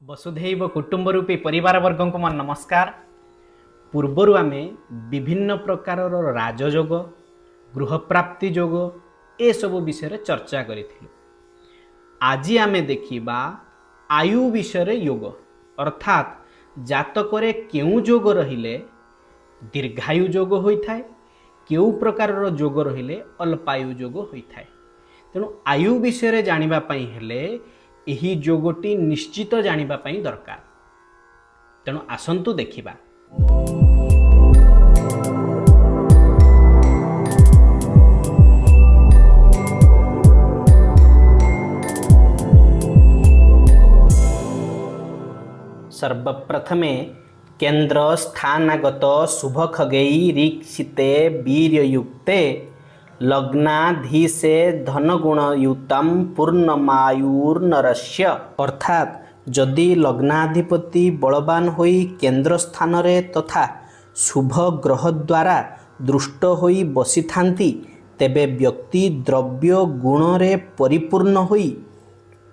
वसुधैव कुटुंब रूपी परिवार वर्ग को मन नमस्कार। पूर्वर आमे विभिन्न प्रकार राजयोग गृहप्राप्ति योग ए सब विषय चर्चा करिथिलु। आज आमे देखिबा आयु विषय योग अर्थात जातकरे केउ योग रहिले दीर्घायु योग होइथाय, केउ प्रकार योग रहिले अल्पायु योग होइथाय। तेणु आयु विषय जानिबा पई हेले एही जोगटी निश्चित जानिबा पई दरकार। तेणु आसंतु देखिबा। सर्वप्रथमे केन्द्र स्थानागत शुभ खगेई रीक्षिते वीर्ययुक्ते लग्नाधीशे धनगुणयुतम पूर्णमायुर्नरस्य। अर्थात जदि लग्नाधिपति बलवान होई केन्द्र स्थान रे तथा शुभ ग्रह द्वारा दृष्ट होई बसिथांती तेबे व्यक्ति द्रव्य गुण रे परिपूर्ण होई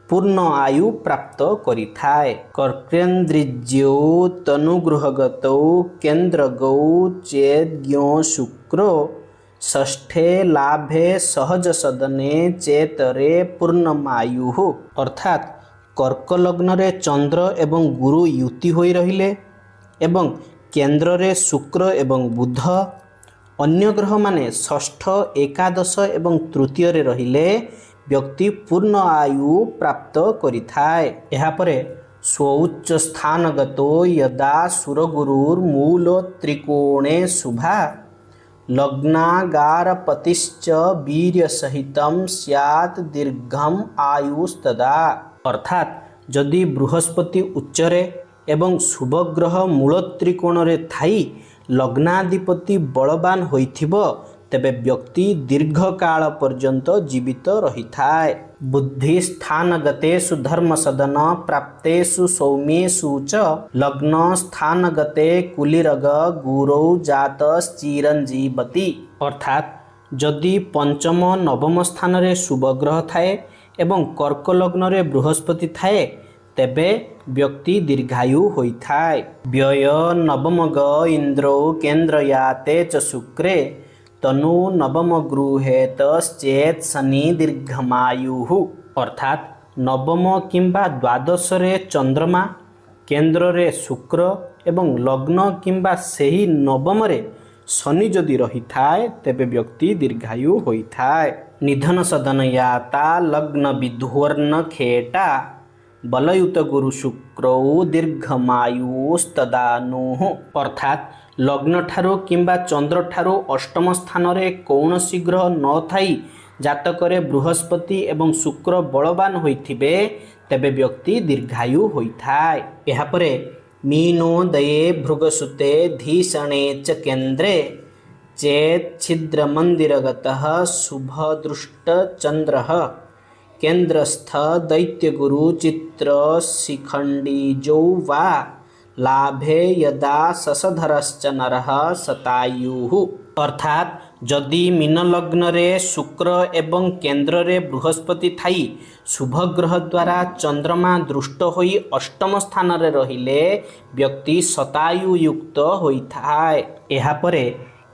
पूर्ण आयु प्राप्त करिथाय। कर्केन्द्रिज्यो तनुगृहगतौ केन्द्रगौ चेद्ज्ञो शुक्रो षष्ठे लाभे सहज सदने चेतरे पूर्णमायु। अर्थात कर्क लग्न रे चंद्र एवं गुरु युति होई रहिले एवं केन्द्र रे शुक्र एवं बुध अन्य ग्रह माने षष्ठ एकादश एवं तृतीय रे रहिले व्यक्ति पूर्ण आयु प्राप्त करिथाय। एहा परे स्वउच्च स्थानगतो यदा सुरगुरुर्मूल त्रिकोणे शुभा लग्नागारपतिश्च वीर्य सहितम स्यात् दीर्घम आयुस्तदा। अर्थात जदि बृहस्पति उच्चरे एवं शुभग्रह मूल त्रिकोण रे थाई लग्नाधिपति बलवान होइथिबो तेबे व्यक्ति दीर्घ काल पर्यंत जीवित रहिथाय। बुद्धि स्थानगतेषु धर्म सदन प्राप्तेषु सौम्येषु च लग्न स्थानगते कुलीरग गुरौ जातश्चिरंजीवति। अर्थात जदि पंचम नवम स्थान रे शुभ ग्रह थाए एवं कर्क लग्न रे बृहस्पति थाए तेबे व्यक्ति दीर्घायु होइथाय। व्यय नवमग इंद्रो केन्द्रयाते च शुक्रे तनु नवम गृहेतश्चेत् शनि दीर्घमायुः। अर्थात नवम किंबा द्वादश रे चंद्रमा केन्द्र रे शुक्र एवं लग्न किंबा सेही नवम रे शनि जदि रही थाए तेबे व्यक्ति दीर्घायु होइथाय। निधन सदन याता लग्न विधुर्न खेटा बलयुत गुरु शुक्रौ दीर्घमायुस्तदानुः। अर्थात लग्न ठारो किंबा चंद्र ठारो अष्टम स्थान रे कौनसी ग्रह न थाई जातकरे बृहस्पति एवं शुक्र बलवान होइथिबे तेबे व्यक्ति दीर्घायु होइथाय। एहा परे मीनोदये भृगसुते धीषणे च केन्द्रे चेत् छिद्र मंदिरगतः शुभदृष्ट चंद्रः केन्द्रस्थ दैत्यगुरु चित्र शिखंडीजौ वा लाभे यदा शशधरश्च नरः शतायुः। अर्थात जदि मीन लग्न रे शुक्र एवं केन्द्र रे बृहस्पति थाई शुभ ग्रह द्वारा चंद्रमा दृष्ट होई अष्टम स्थान रे रहिले व्यक्ति शतायु युक्त होइथाय। एहा परे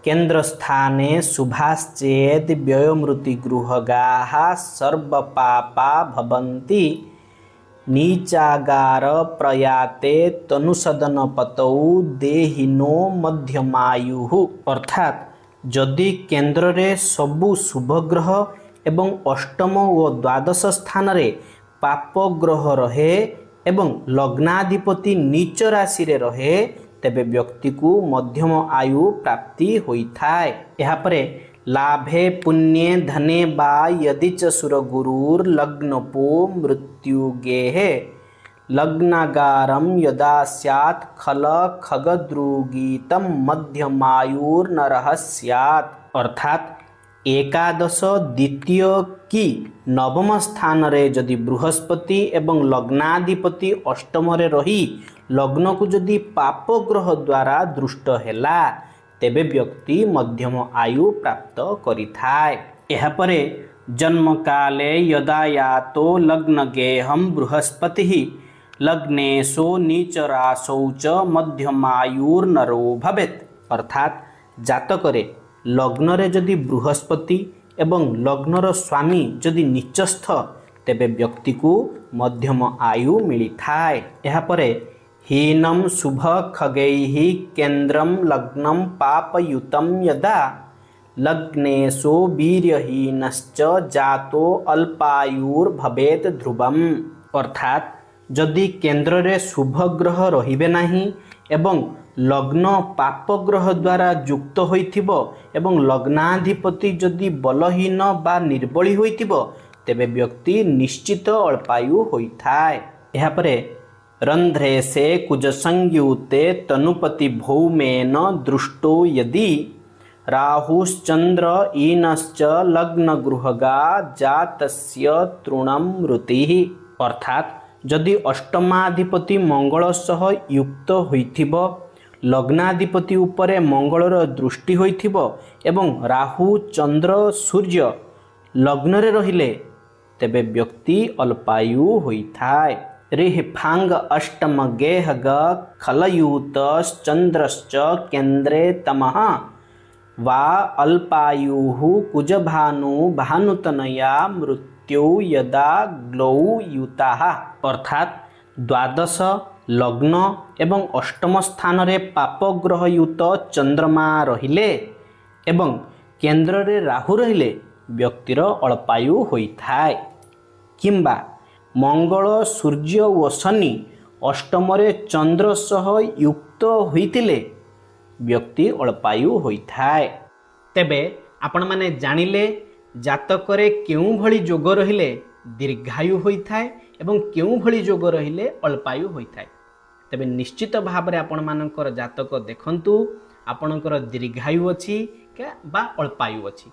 केन्द्र स्थाने शुभाश्चेद व्ययमृति गृहगाः सर्वपापा भवन्ति नीचागार प्रयाते तनुसदन पतौ देहिनो मध्यमायुः। अर्थात जदि केन्द्र रे सबु शुभ ग्रह एवं अष्टम व द्वादश स्थान रे पाप ग्रह रहे एवं लग्नाधिपति नीच राशि रे रहे तेबे व्यक्ति को मध्यम आयु प्राप्ति होइथाय। एहा परे लाभे पुण्ये धने बा यदि च सुरगुरुर्लग्नपो मृत्युगेः लग्नागारं यदा स्यात् खल खगद्रुगीतं मध्यमायुर्नरः स्यात्। अर्थात एकादश द्वितीय कि नवम स्थान रे जदि बृहस्पति एवं लग्नाधिपति अष्टम रे रही लग्न को जदि पाप ग्रह द्वारा दृष्ट हेला तेबे व्यक्ति मध्यम आयु प्राप्त करिथाय। एहा परे जन्म काले यदा यातो लग्न गेहम बृहस्पति लग्नेशो नीचराशौ च मध्यमायुर्नरो भवेत् अर्थात जातकरे लग्नरे जदि बृहस्पति एवं लग्नर स्वामी जदि नीचस्थ तेबे व्यक्ति को मध्यम आयु मिली थाए। यह परे हीनम शुभ खगैः केन्द्रम लग्नम पापयुतम यदा लग्नेशो वीर्यहीनश्च जातो अल्पायुर्भवेत् ध्रुवम अर्थात जदि केन्द्र रे शुभ ग्रह रहिबे नाही एवं लग्न पाप ग्रह द्वारा युक्त होइथिबो एवं लग्नाधिपति जदि बलहीन बा निर्बली होइथिबो तेबे व्यक्ति निश्चित अल्पायु होइथाय। एहा परे रंध्रे से कुज संयुते तनुपति भौमेन दृष्टो यदि राहुश्चंद्र ईनश्च लग्न गृहगा जातस्य तृणम मृतिः अर्थात जदि अष्टमाधिपति मंगल सह युक्त होइथिबो लग्नाधिपति उपरे मंगलर दृष्टि होइथिबो एवं राहु चंद्र सूर्य लग्न रे रहिले तेबे व्यक्ति अल्पायु होइथाय। रिह फांग अष्टम गेहग खलयुतश्चंद्रश्च केन्द्रे तमः वा अल्पायुः कुजभानु भानुतनया मृत्यु यदा ग्लौ युताः अर्थात द्वादश लग्न एवं अष्टम स्थान रे पाप ग्रहयुत चंद्रमा रहिले एवं केन्द्र रे राहु रहिले व्यक्तिर अल्पायु होइथाय। किंबा मंगल सूर्य व शनि अष्टम रे चंद्र सह युक्त होइतिले व्यक्ति अल्पायु होइथाय। तेबे आपण माने जानिले जातकरे केउं भली जोग रहिले दीर्घायु होइथाय एवं केउं भली जोग रहिले अल्पायु होइथाय। तेबे निश्चित भाव रे आपण मानकर जातक देखंतु आपणकर दीर्घायु अछि के बा अल्पायु अछि।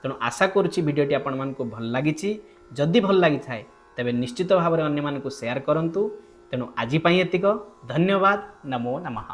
तेणु आशा करुछि भिडियोटी आपण मानकु भल लागिछि। जदि भल लागि थाए तेबे निश्चित भाव रे अन्य मानकु शेयर करंतु। तेणु आजि पई एतिक धन्यवाद। नमो नमः।